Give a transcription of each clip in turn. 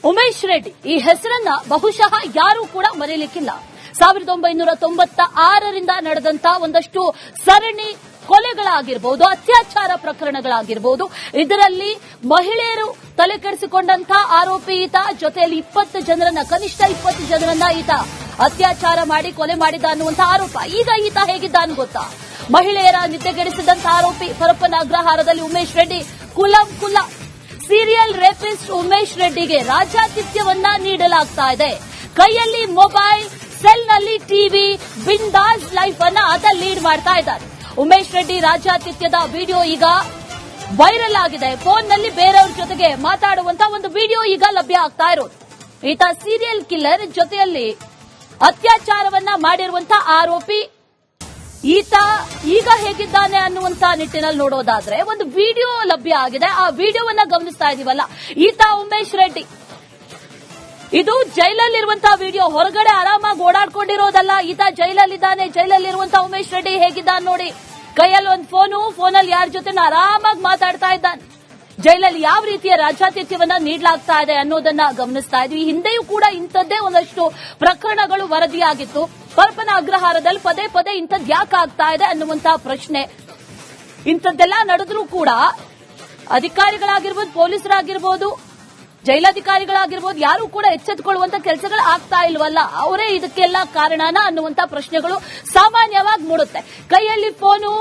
ಉಮೇಶ್ ರೆಡ್ಡಿ ಈ ಹೆಸರನ್ನ ಬಹುಶಃ ಯಾರೂ ಕೂಡ ಮರೆಯಲಿಕ್ಕಿಲ್ಲ. 1996ರಿಂದ ನಡೆದಂತಹ ಒಂದಷ್ಟು ಸರಣಿ ಕೊಲೆಗಳಾಗಿರಬಹುದು, ಅತ್ಯಾಚಾರ ಪ್ರಕರಣಗಳಾಗಿರಬಹುದು, ಇದರಲ್ಲಿ ಮಹಿಳೆಯರು ತಲೆ ಕೆಡಿಸಿಕೊಂಡಂತಹ ಆರೋಪಿ ಈತ, ಜೊತೆಯಲ್ಲಿ 20 ಜನರನ್ನ, ಕನಿಷ್ಠ 20 ಜನರನ್ನ ಈತ ಅತ್ಯಾಚಾರ ಮಾಡಿ ಕೊಲೆ ಮಾಡಿದ ಅನ್ನುವಂತಹ ಆರೋಪ. ಈಗ ಈತ ಹೇಗಿದ್ದಾನು ಗೊತ್ತಾ? ಮಹಿಳೆಯರ ನಿದ್ದೆಗೆಡಿಸಿದಂತಹ ಆರೋಪಿ. ಪರಪ್ಪನ ಅಗ್ರಹಾರದಲ್ಲಿ ಉಮೇಶ್ ರೆಡ್ಡಿ ಕುಲ ಸೀರಿಯಲ್ ರೇಪಿಸ್ಟ್ ಉಮೇಶ್ ರೆಡ್ಡಿಗೆ ರಾಜಾತಿಥ್ಯವನ್ನ ನೀಡಲಾಗ್ತಾ ಇದೆ. ಕೈಯಲ್ಲಿ ಮೊಬೈಲ್, ಸೆಲ್ನಲ್ಲಿ ಟಿವಿ, ಬಿಂದಾಸ್ ಲೈಫ್ ಅನ್ನ ಆತ ಲೀಡ್ ಮಾಡ್ತಾ ಇದ್ದಾರೆ. ಉಮೇಶ್ ರೆಡ್ಡಿ ರಾಜಾತಿಥ್ಯದ ವಿಡಿಯೋ ಈಗ ವೈರಲ್ ಆಗಿದೆ. ಫೋನ್ನಲ್ಲಿ ಬೇರೆಯವ್ರ ಜೊತೆಗೆ ಮಾತಾಡುವಂತಹ ಒಂದು ವಿಡಿಯೋ ಈಗ ಲಭ್ಯ ಆಗ್ತಾ ಇರೋದು. ಈತ ಸೀರಿಯಲ್ ಕಿಲ್ಲರ್, ಜೊತೆಯಲ್ಲಿ ಅತ್ಯಾಚಾರವನ್ನ ಮಾಡಿರುವಂತಹ ಆರೋಪಿ. ಈತ ಈಗ ಹೇಗಿದ್ದಾನೆ ಅನ್ನುವಂತ ನಿಟ್ಟಿನಲ್ಲಿ ನೋಡೋದಾದ್ರೆ ಒಂದು ವಿಡಿಯೋ ಲಭ್ಯ ಆಗಿದೆ. ಆ ವಿಡಿಯೋವನ್ನ ಗಮನಿಸ್ತಾ ಇದೀವಲ್ಲ, ಈತ ಉಮೇಶ್ ರೆಡ್ಡಿ, ಇದು ಜೈಲಲ್ಲಿರುವಂತಹ ವಿಡಿಯೋ. ಹೊರಗಡೆ ಆರಾಮಾಗಿ ಓಡಾಡ್ಕೊಂಡಿರೋದಲ್ಲ, ಈತ ಜೈಲಲ್ಲಿದ್ದಾನೆ. ಜೈಲಲ್ಲಿರುವಂತಹ ಉಮೇಶ್ ರೆಡ್ಡಿ ಹೇಗಿದ್ದಾನೆ ನೋಡಿ. ಕೈಯಲ್ಲಿ ಒಂದು ಫೋನಲ್ಲಿ ಯಾರ ಜೊತೆ ಆರಾಮಾಗಿ ಮಾತಾಡ್ತಾ ಇದ್ದಾನೆ. ಜೈಲಲ್ಲಿ ಯಾವ ರೀತಿಯ ರಾಜಾತಿಥ್ಯವನ್ನ ನೀಡಲಾಗ್ತಾ ಇದೆ ಅನ್ನೋದನ್ನ ಗಮನಿಸ್ತಾ ಇದ್ವಿ. ಹಿಂದೆಯೂ ಕೂಡ ಇಂಥದ್ದೇ ಒಂದಷ್ಟು ಪ್ರಕರಣಗಳು ವರದಿಯಾಗಿತ್ತು. ಪರಪ್ಪನ ಅಗ್ರಹಾರದಲ್ಲಿ ಪದೇ ಪದೇ ಇಂಥದ್ದು ಯಾಕೆ ಆಗ್ತಾ ಇದೆ ಅನ್ನುವಂತಹ ಪ್ರಶ್ನೆ. ಇಂಥದ್ದೆಲ್ಲ ನಡೆದ್ರೂ ಕೂಡ ಅಧಿಕಾರಿಗಳಾಗಿರ್ಬೋದು, ಪೊಲೀಸರಾಗಿರ್ಬೋದು, ಜೈಲಾಧಿಕಾರಿಗಳಾಗಿರ್ಬೋದು, ಯಾರು ಕೂಡ ಎಚ್ಚೆತ್ತುಕೊಳ್ಳುವಂತ ಕೆಲಸಗಳು ಆಗ್ತಾ ಇಲ್ವಲ್ಲ, ಅವರೇ ಇದಕ್ಕೆಲ್ಲ ಕಾರಣನ ಅನ್ನುವಂತ ಪ್ರಶ್ನೆಗಳು ಸಾಮಾನ್ಯವಾಗಿ ಮೂಡುತ್ತೆ. ಕೈಯಲ್ಲಿ ಫೋನು,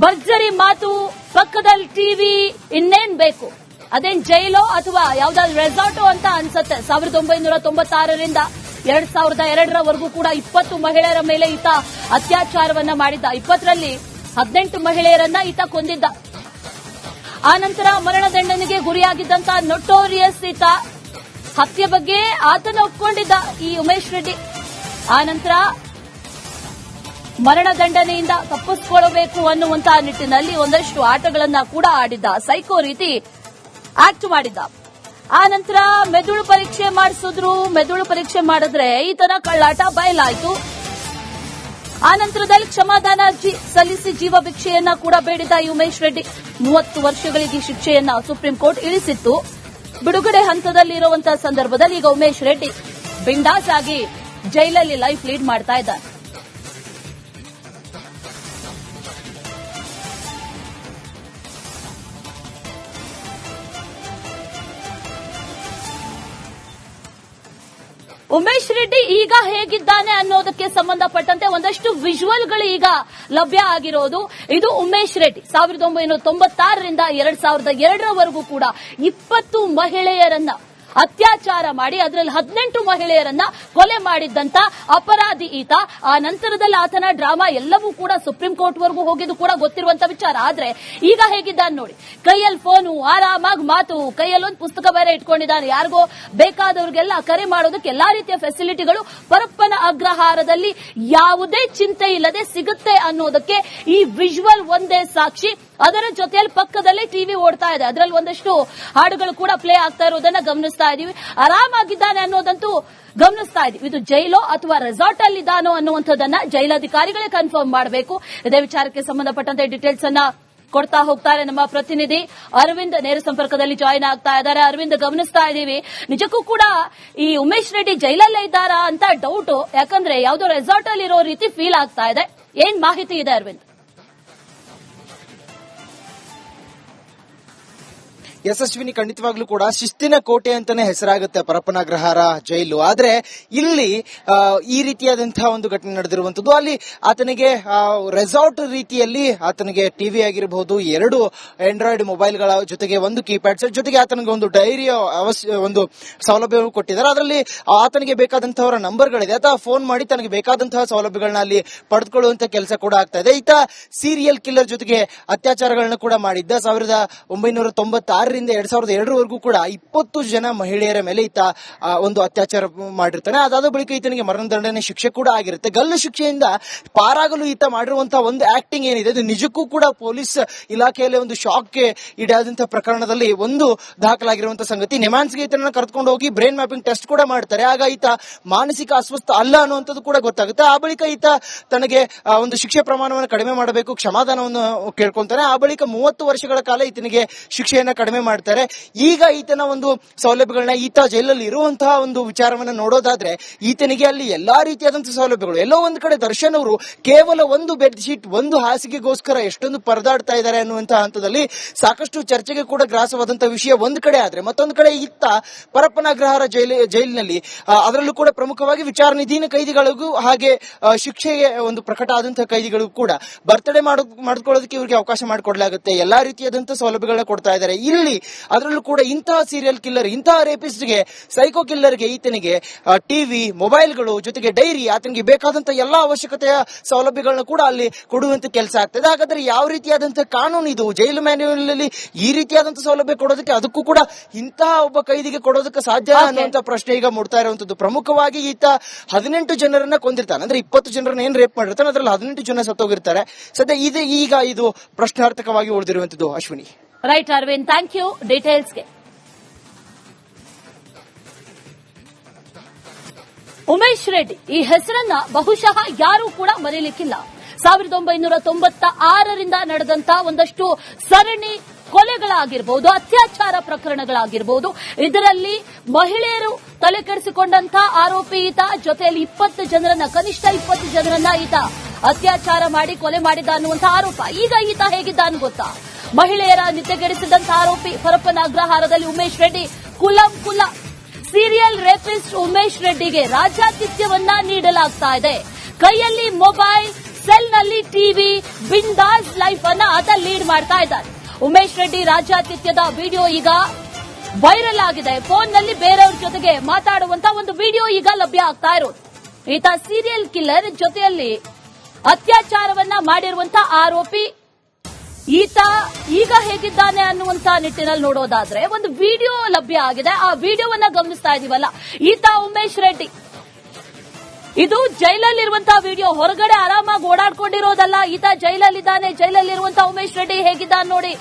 ಭರ್ಜರಿ ಮಾತು, ಪಕ್ಕದಲ್ಲಿ ಟಿವಿ, ಇನ್ನೇನ್ ಬೇಕು? ಅದೇನ್ ಜೈಲೋ ಅಥವಾ ಯಾವ್ದಾದ್ರು ರೆಸಾರ್ಟೋ ಅಂತ ಅನ್ಸುತ್ತೆ. 1996ರಿಂದ 2002ರವರೆಗೂ ಕೂಡ 20 ಮಹಿಳೆಯರ ಮೇಲೆ ಈತ ಅತ್ಯಾಚಾರವನ್ನ ಮಾಡಿದ್ದ. 20ರಲ್ಲಿ 18 ಮಹಿಳೆಯರನ್ನ ಈತ ಕೊಂದಿದ್ದ. ಆ ನಂತರ ಮರಣದಂಡನೆಗೆ ಗುರಿಯಾಗಿದ್ದಂತಹ ನೊಟೋರಿಯಸ್ ಈತ. ಹತ್ಯೆ ಬಗ್ಗೆ ಆತನ ಒಪ್ಕೊಂಡಿದ್ದ ಈ ಉಮೇಶ್ ರೆಡ್ಡಿ. ಆ ನಂತರ ಮರಣದಂಡನೆಯಿಂದ ತಪ್ಪಿಸಿಕೊಳ್ಳಬೇಕು ಅನ್ನುವಂತಹ ನಿಟ್ಟಿನಲ್ಲಿ ಒಂದಷ್ಟು ಆಟಗಳನ್ನ ಕೂಡ ಆಡಿದ್ದ. ಸೈಕೋ ರೀತಿ ಆಕ್ಟ್ ಮಾಡಿದ್ದ. ಆ ನಂತರ ಮೆದುಳು ಪರೀಕ್ಷೆ ಮಾಡಿಸಿದ್ರು. ಮೆದುಳು ಪರೀಕ್ಷೆ ಮಾಡಿದ್ರೆ ಈತನ ಕಳ್ಳಾಟ ಬಯಲಾಯಿತು. ಆ ನಂತರದಲ್ಲಿ ಕ್ಷಮಾದಾನ ಅರ್ಜಿ ಸಲ್ಲಿಸಿ ಜೀವ ಭಿಕ್ಷೆಯನ್ನ ಕೂಡ ಬೇಡಿದ ಈ ಉಮೇಶ್ ರೆಡ್ಡಿ. 30 ವರ್ಷಗಳಿಗೆ ಶಿಕ್ಷೆಯನ್ನ ಸುಪ್ರೀಂ ಕೋರ್ಟ್ ಇಳಿಸಿತ್ತು. ಬಿಡುಗಡೆ ಹಂತದಲ್ಲಿರುವಂತಹ ಸಂದರ್ಭದಲ್ಲಿ ಈಗ ಉಮೇಶ್ ರೆಡ್ಡಿ ಬಿಂದಾಸ್ ಆಗಿ ಜೈಲಲ್ಲಿ ಲೈಫ್ ಲೀಡ್ ಮಾಡ್ತಾ ಇದ್ದಾರೆ. ಉಮೇಶ್ ರೆಡ್ಡಿ ಈಗ ಹೇಗಿದ್ದಾನೆ ಅನ್ನೋದಕ್ಕೆ ಸಂಬಂಧಪಟ್ಟಂತೆ ಒಂದಷ್ಟು ವಿಜುವಲ್ಗಳು ಈಗ ಲಭ್ಯ ಆಗಿರೋದು. ಇದು ಉಮೇಶ್ ರೆಡ್ಡಿ 1996ರಿಂದ 2002ರವರೆಗೂ ಕೂಡ 20 ಮಹಿಳೆಯರನ್ನ ಅತ್ಯಾಚಾರ ಮಾಡಿ ಅದರಲ್ಲಿ 18 ಮಹಿಳೆಯರನ್ನ ಕೊಲೆ ಮಾಡಿದ್ದಂತ ಅಪರಾಧಿ ಈತ. ಆ ನಂತರದಲ್ಲಿ ಆತನ ಡ್ರಾಮಾ ಎಲ್ಲವೂ ಕೂಡ ಸುಪ್ರೀಂ ಕೋರ್ಟ್ ವರೆಗೂ ಹೋಗಿದ್ದು ಕೂಡ ಗೊತ್ತಿರುವಂತ ವಿಚಾರ. ಆದ್ರೆ ಈಗ ಹೇಗಿದ್ದಾನೆ ನೋಡಿ. ಕೈಯಲ್ಲಿ ಫೋನು, ಆರಾಮಾಗಿ ಮಾತು, ಕೈಯಲ್ಲೊಂದು ಪುಸ್ತಕ ಬೇರೆ ಇಟ್ಕೊಂಡಿದ್ದಾನೆ. ಯಾರಿಗೋ ಬೇಕಾದವ್ರಿಗೆಲ್ಲ ಕರೆ ಮಾಡೋದಕ್ಕೆ ಎಲ್ಲಾ ರೀತಿಯ ಫೆಸಿಲಿಟಿಗಳು ಪರಪ್ಪನ ಅಗ್ರಹಾರದಲ್ಲಿ ಯಾವುದೇ ಚಿಂತೆ ಇಲ್ಲದೆ ಸಿಗುತ್ತೆ ಅನ್ನೋದಕ್ಕೆ ಈ ವಿಜುವಲ್ ಒಂದೇ ಸಾಕ್ಷಿ. ಅದರ ಜೊತೆಯಲ್ಲಿ ಪಕ್ಕದಲ್ಲೇ ಟಿವಿ ಓಡ್ತಾ ಇದೆ. ಅದರಲ್ಲಿ ಒಂದಷ್ಟು ಹಾಡುಗಳು ಕೂಡ ಪ್ಲೇ ಆಗ್ತಾ ಇರೋದನ್ನ ಗಮನಿಸ್ತಾ ಇದೀವಿ. ಆರಾಮಾಗಿದ್ದಾನೆ ಅನ್ನೋದಂತೂ ಗಮನಿಸ್ತಾ ಇದೀವಿ. ಇದು ಜೈಲೋ ಅಥವಾ ರೆಸಾರ್ಟ್ ಅಲ್ಲಿ ಇದ್ದಾನೋ ಅನ್ನುವಂಥದ್ದನ್ನ ಜೈಲಾಧಿಕಾರಿಗಳೇ ಕನ್ಫರ್ಮ್ ಮಾಡಬೇಕು. ಇದೇ ವಿಚಾರಕ್ಕೆ ಸಂಬಂಧಪಟ್ಟಂತೆ ಡೀಟೇಲ್ಸ್ ಅನ್ನ ಕೊಡ್ತಾ ಹೋಗ್ತಾರೆ ನಮ್ಮ ಪ್ರತಿನಿಧಿ ಅರವಿಂದ್. ನೇರ ಸಂಪರ್ಕದಲ್ಲಿ ಜಾಯಿನ್ ಆಗ್ತಾ ಇದ್ದಾರೆ. ಅರವಿಂದ್, ಗಮನಿಸ್ತಾ ಇದೀವಿ, ನಿಜಕ್ಕೂ ಕೂಡ ಈ ಉಮೇಶ್ ರೆಡ್ಡಿ ಜೈಲಲ್ಲೇ ಇದ್ದಾರಾ ಅಂತ ಡೌಟ್. ಯಾಕಂದ್ರೆ ಯಾವುದೋ ರೆಸಾರ್ಟ್ ಅಲ್ಲಿ ಇರೋ ರೀತಿ ಫೀಲ್ ಆಗ್ತಾ ಇದೆ. ಏನ್ ಮಾಹಿತಿ ಇದೆ ಅರವಿಂದ್? ಯಶಸ್ವಿನಿ, ಖಂಡಿತವಾಗ್ಲೂ ಕೂಡ ಶಿಸ್ತಿನ ಕೋಟೆ ಅಂತಾನೆ ಹೆಸರಾಗುತ್ತೆ ಪರಪ್ಪನ ಅಗ್ರಹಾರ ಜೈಲು. ಆದ್ರೆ ಇಲ್ಲಿ ಈ ರೀತಿಯಾದಂತಹ ಒಂದು ಘಟನೆ ನಡೆದಿರುವಂತದ್ದು. ಅಲ್ಲಿ ಆತನಿಗೆ ರೆಸಾರ್ಟ್ ರೀತಿಯಲ್ಲಿ ಆತನಿಗೆ ಟಿವಿ ಆಗಿರಬಹುದು, 2 ಆಂಡ್ರಾಯ್ಡ್ ಮೊಬೈಲ್ಗಳ ಜೊತೆಗೆ 1 ಕೀಪ್ಯಾಡ್ ಸೆಟ್, ಜೊತೆಗೆ ಆತನಿಗೆ ಒಂದು ಡೈರಿಯ ಒಂದು ಸೌಲಭ್ಯವನ್ನು ಕೊಟ್ಟಿದ್ದಾರೆ. ಅದರಲ್ಲಿ ಆತನಿಗೆ ಬೇಕಾದಂತಹವರ ನಂಬರ್ಗಳಿದೆ. ಆತ ಫೋನ್ ಮಾಡಿ ತನಗೆ ಬೇಕಾದಂತಹ ಸೌಲಭ್ಯಗಳನ್ನ ಅಲ್ಲಿ ಪಡೆದುಕೊಳ್ಳುವಂತ ಕೆಲಸ ಕೂಡ ಆಗ್ತಾ ಇದೆ. ಈತ ಸೀರಿಯಲ್ ಕಿಲ್ಲರ್ ಜೊತೆಗೆ ಅತ್ಯಾಚಾರಗಳನ್ನ ಕೂಡ ಮಾಡಿದ್ದ. 1996ರಿಂದ 2002ರವರೆಗೂ ಕೂಡ 20 ಜನ ಮಹಿಳೆಯರ ಮೇಲೆ ಈತ ಒಂದು ಅತ್ಯಾಚಾರ ಮಾಡಿರ್ತಾನೆ. ಅದಾದ ಬಳಿಕ ಈತನಿಗೆ ಮರಣದಂಡನೆ ಶಿಕ್ಷೆ ಕೂಡ ಆಗಿರುತ್ತೆ. ಗಲ್ಲು ಶಿಕ್ಷೆಯಿಂದ ಪಾರಾಗಲು ಈತ ಮಾಡಿರುವಂತಹ ಒಂದು ಆಕ್ಟಿಂಗ್ ಏನಿದೆ, ಇದು ನಿಜಕ್ಕೂ ಕೂಡ ಪೊಲೀಸ್ ಇಲಾಖೆಯಲ್ಲಿ ಒಂದು ಶಾಕ್ಗೆ ಈಡಾದಂತಹ ಪ್ರಕರಣದಲ್ಲಿ ಒಂದು ದಾಖಲಾಗಿರುವಂತಹ ಸಂಗತಿ. ನಿಮಾನ್ಸ್ಗೆ ಈತನನ್ನ ಕರೆದುಕೊಂಡು ಹೋಗಿ ಬ್ರೈನ್ ಮ್ಯಾಪಿಂಗ್ ಟೆಸ್ಟ್ ಕೂಡ ಮಾಡ್ತಾರೆ. ಆಗ ಈತ ಮಾನಸಿಕ ಅಸ್ವಸ್ಥ ಅಲ್ಲ ಅನ್ನುವಂಥದ್ದು ಕೂಡ ಗೊತ್ತಾಗುತ್ತೆ. ಆ ಬಳಿಕ ಈತ ತನಗೆ ಒಂದು ಶಿಕ್ಷೆ ಪ್ರಮಾಣವನ್ನು ಕಡಿಮೆ ಮಾಡಬೇಕು, ಕ್ಷಮಾದಾನವನ್ನು ಕೇಳ್ಕೊಂತಾನೆ. ಆ ಬಳಿಕ 30 ವರ್ಷಗಳ ಕಾಲ ಈತನಿಗೆ ಶಿಕ್ಷೆಯನ್ನ ಕಡಿಮೆ ಮಾಡ್ತಾರೆ. ಈಗ ಈತನ ಒಂದು ಸೌಲಭ್ಯಗಳನ್ನ ಈತ ಜೈಲಲ್ಲಿ ಇರುವಂತಹ ಒಂದು ವಿಚಾರವನ್ನ ನೋಡೋದಾದ್ರೆ ಈತನಿಗೆ ಅಲ್ಲಿ ಎಲ್ಲಾ ರೀತಿಯಾದಂತಹ ಸೌಲಭ್ಯಗಳು. ಎಲ್ಲೋ ಒಂದು ಕಡೆ ದರ್ಶನ್ ಅವರು ಕೇವಲ ಒಂದು ಬೆಡ್ ಶೀಟ್, ಒಂದು ಹಾಸಿಗೆಗೋಸ್ಕರ ಎಷ್ಟೊಂದು ಪರದಾಡ್ತಾ ಇದ್ದಾರೆ ಅನ್ನುವಂತಹ ಹಂತದಲ್ಲಿ ಸಾಕಷ್ಟು ಚರ್ಚೆಗೆ ಕೂಡ ಗ್ರಾಸವಾದಂತಹ ವಿಷಯ ಒಂದು ಕಡೆ ಆದ್ರೆ, ಮತ್ತೊಂದು ಕಡೆ ಇತ್ತ ಪರಪ್ಪನ ಅಗ್ರಹಾರ ಜೈಲಿನಲ್ಲಿ ಅದರಲ್ಲೂ ಕೂಡ ಪ್ರಮುಖವಾಗಿ ವಿಚಾರಣಾಧೀನ ಕೈದಿಗಳಿಗೂ ಹಾಗೆ ಶಿಕ್ಷೆಗೆ ಒಂದು ಪ್ರಕಟ ಆದಂತಹ ಕೈದಿಗಳಿಗೂ ಕೂಡ ಬರ್ತ್ಡೇ ಮಾಡಿಕೊಳ್ಳೋದಕ್ಕೆ ಇವರಿಗೆ ಅವಕಾಶ ಮಾಡಿಕೊಡ್ಲಾಗುತ್ತೆ. ಎಲ್ಲಾ ರೀತಿಯಾದಂತಹ ಸೌಲಭ್ಯಗಳನ್ನ ಕೊಡ್ತಾ ಇದ್ದಾರೆ. ಇಲ್ಲಿ ಅದರಲ್ಲೂ ಕೂಡ ಇಂತಹ ಸೀರಿಯಲ್ ಕಿಲ್ಲರ್, ಇಂತಹ ರೇಪಿಸ್ಟ್ಗೆ, ಸೈಕೋ ಕಿಲ್ಲರ್ಗೆ ಈತನಿಗೆ ಟಿವಿ, ಮೊಬೈಲ್ಗಳು ಜೊತೆಗೆ ಡೈರಿ, ಆತನಿಗೆ ಬೇಕಾದಂತಹ ಎಲ್ಲಾ ಅವಶ್ಯಕತೆಯ ಸೌಲಭ್ಯಗಳನ್ನ ಕೂಡ ಅಲ್ಲಿ ಕೊಡುವಂತ ಕೆಲಸ ಆಗ್ತದೆ. ಹಾಗಾದ್ರೆ ಯಾವ ರೀತಿಯಾದಂತಹ ಕಾನೂನು ಇದು? ಜೈಲು ಮ್ಯಾನ್ಯುವಲ್ ಅಲ್ಲಿ ಈ ರೀತಿಯಾದಂತಹ ಸೌಲಭ್ಯ ಕೊಡೋದಕ್ಕೆ, ಅದಕ್ಕೂ ಕೂಡ ಇಂತಹ ಒಬ್ಬ ಕೈದಿಗೆ ಕೊಡೋದಕ್ಕೆ ಸಾಧ್ಯ ಅನ್ನುವಂತ ಪ್ರಶ್ನೆ ಈಗ ಮೂಡ್ತಾ ಇರುವಂತದ್ದು. ಪ್ರಮುಖವಾಗಿ ಈತ 18 ಜನರನ್ನ ಕೊಂದಿರ್ತಾನೆ. ಅಂದ್ರೆ 20 ಜನರನ್ನ ಏನ್ ರೇಪ್ ಮಾಡಿರ್ತಾನೆ, ಅದ್ರಲ್ಲಿ 18 ಜನ ಸತ್ತೋಗಿರ್ತಾರೆ. ಸದ್ಯ ಈಗ ಇದು ಪ್ರಶ್ನಾರ್ಥಕವಾಗಿ ಉಳಿದಿರುವಂತದ್ದು. Ashwini. Right Aravind, thank you ಡೀಟೇಲ್ಸ್ಗೆ. ಉಮೇಶ್ ರೆಡ್ಡಿ ಈ ಹೆಸರನ್ನ ಬಹುಶಃ ಯಾರೂ ಕೂಡ ಮರೀಲಿಕ್ಕಿಲ್ಲ. 1996ರಿಂದ ನಡೆದಂತ ಒಂದಷ್ಟು ಸರಣಿ ಕೊಲೆಗಳಾಗಿರ್ಬೋದು, ಅತ್ಯಾಚಾರ ಪ್ರಕರಣಗಳಾಗಿರ್ಬೋದು, ಇದರಲ್ಲಿ ಮಹಿಳೆಯರು ತಲೆ ಕೆಡಿಸಿಕೊಂಡಂತ ಆರೋಪಿ ಈತ. ಜೊತೆಯಲ್ಲಿ 20 ಜನರನ್ನ, ಕನಿಷ್ಠ 20 ಜನರನ್ನ ಈತ ಅತ್ಯಾಚಾರ ಮಾಡಿ ಕೊಲೆ ಮಾಡಿದ ಅನ್ನುವಂತ ಆರೋಪ. ಈಗ ಈತ ಹೇಗಿದ್ದಾನು ಗೊತ್ತಾ? ಮಹಿಳೆಯರ ನಿದ್ದೆಗೆಡಿಸಿದಂತ ಆರೋಪಿ ಪರಪ್ಪನ ಅಗ್ರಹಾರದಲ್ಲಿ ಉಮೇಶ್ ರೆಡ್ಡಿ ಕುಲ ಸೀರಿಯಲ್ ರೇಪಿಸ್ಟ್ ಉಮೇಶ್ ರೆಡ್ಡಿಗೆ ರಾಜ್ಯಾತಿಥ್ಯವನ್ನ ನೀಡಲಾಗ್ತಾ ಇದೆ. ಕೈಯಲ್ಲಿ ಮೊಬೈಲ್, ಸೆಲ್ನಲ್ಲಿ ಟಿವಿ, ಬಿಂದಾಸ್ ಲೈಫ್ ಅನ್ನ ಆತ ಲೀಡ್ ಮಾಡ್ತಾ ಇದ್ದಾನೆ. ಉಮೇಶ್ ರೆಡ್ಡಿ ರಾಜ್ಯಾತಿಥ್ಯದ ವಿಡಿಯೋ ಈಗ ವೈರಲ್ ಆಗಿದೆ. ಫೋನ್ನಲ್ಲಿ ಬೇರೆಯವ್ರ ಜೊತೆಗೆ ಮಾತಾಡುವಂತ ಒಂದು ವಿಡಿಯೋ ಈಗ ಲಭ್ಯ ಆಗ್ತಾ ಇರೋದು. ಈತ ಸೀರಿಯಲ್ ಕಿಲ್ಲರ್, ಜೊತೆಯಲ್ಲಿ ಅತ್ಯಾಚಾರವನ್ನ ಮಾಡಿರುವಂತ ಆರೋಪಿ. ಈತ ಈಗ ಹೇಗಿದ್ದಾನೆ ಅನ್ನುವಂತ ನಿಟ್ಟಿನಲ್ಲಿ ನೋಡೋದಾದ್ರೆ ಒಂದು ವಿಡಿಯೋ ಲಭ್ಯ ಆಗಿದೆ. ಆ ವಿಡಿಯೋವನ್ನ ಗಮನಿಸ್ತಾ ಇದೀವಲ್ಲ, ಈತ ಉಮೇಶ್ ರೆಡ್ಡಿ, ಇದು ಜೈಲಲ್ಲಿರುವಂತಹ ವಿಡಿಯೋ. ಹೊರಗಡೆ ಆರಾಮಾಗಿ ಓಡಾಡ್ಕೊಂಡಿರೋದಲ್ಲ, ಈತ ಜೈಲಲ್ಲಿದ್ದಾನೆ. ಜೈಲಲ್ಲಿರುವಂತಹ ಉಮೇಶ್ ರೆಡ್ಡಿ ಹೇಗಿದ್ದಾನೆ ನೋಡಿ.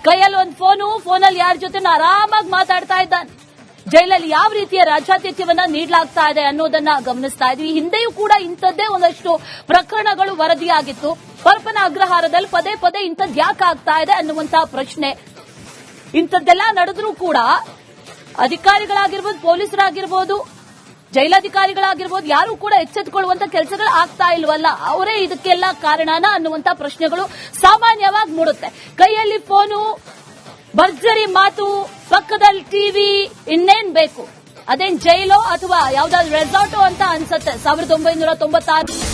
ಕೈಯಲ್ಲಿ ಒಂದು ಫೋನಲ್ಲಿ ಯಾರ ಜೊತೆ ಆರಾಮಾಗಿ ಮಾತಾಡ್ತಾ ಇದ್ದಾನೆ. ಜೈಲಲ್ಲಿ ಯಾವ ರೀತಿಯ ರಾಜ್ಯಾತಿಥ್ಯವನ್ನ ನೀಡಲಾಗ್ತಾ ಇದೆ ಅನ್ನೋದನ್ನ ಗಮನಿಸ್ತಾ ಇದ್ವಿ. ಹಿಂದೆಯೂ ಕೂಡ ಇಂಥದ್ದೇ ಒಂದಷ್ಟು ಪ್ರಕರಣಗಳು ವರದಿಯಾಗಿತ್ತು. ಪರಪ್ಪನ ಅಗ್ರಹಾರದಲ್ಲಿ ಪದೇ ಪದೇ ಇಂಥದ್ದು ಯಾಕೆ ಆಗ್ತಾ ಇದೆ ಅನ್ನುವಂತಹ ಪ್ರಶ್ನೆ. ಇಂಥದ್ದೆಲ್ಲ ನಡೆದ್ರೂ ಕೂಡ ಅಧಿಕಾರಿಗಳಾಗಿರ್ಬೋದು, ಪೊಲೀಸರಾಗಿರ್ಬೋದು, ಜೈಲಾಧಿಕಾರಿಗಳಾಗಿರ್ಬೋದು, ಯಾರು ಕೂಡ ಎಚ್ಚೆತ್ತುಕೊಳ್ಳುವಂತ ಕೆಲಸಗಳು ಆಗ್ತಾ ಇಲ್ವಲ್ಲ, ಅವರೇ ಇದಕ್ಕೆಲ್ಲ ಕಾರಣನ ಅನ್ನುವಂತ ಪ್ರಶ್ನೆಗಳು ಸಾಮಾನ್ಯವಾಗಿ ಮೂಡುತ್ತೆ. ಕೈಯಲ್ಲಿ ಫೋನು, ಭರ್ಜರಿ ಮಾತು, ಪಕ್ಕದಲ್ಲಿ ಟಿವಿ, ಇನ್ನೇನ್ ಬೇಕು? ಅದೇನ್ ಜೈಲೋ ಅಥವಾ ಯಾವ್ದಾದ್ರು ರೆಸಾರ್ಟೋ ಅಂತ ಅನ್ಸತ್ತೆ. 1996